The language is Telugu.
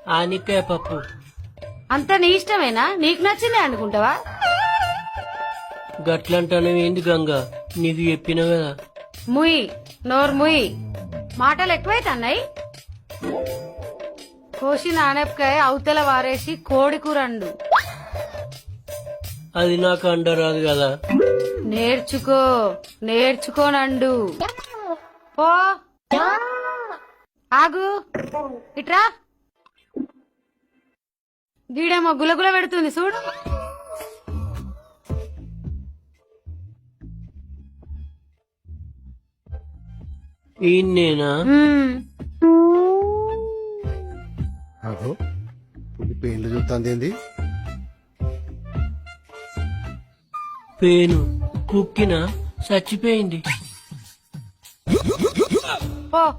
ఆనికాయ పప్పు. అంత నీ ఇష్టమేనా? నీకు నచ్చిందే అనుకుంటావా? గట్లంటానేంది గంగా, నీకు చెప్పిన కదా. ముయ్, నోరు ముయ్. మాటలు ఎక్కువైతున్నాయి. కోసిన ఆనపకాయ అవతల వారేసి కోడి కూర అండు. అది నాకు అండరాదు కదా. నేర్చుకో, నేర్చుకోనండు. పో, ఆగు, ఇట్రా. గీడేమో గులగుల పెడుతుంది చూడు. ఈయనేనా? అగో ఇది పెయిన్లు చూస్తుంది. పేను కుక్కిన చచ్చిపోయింది. పో.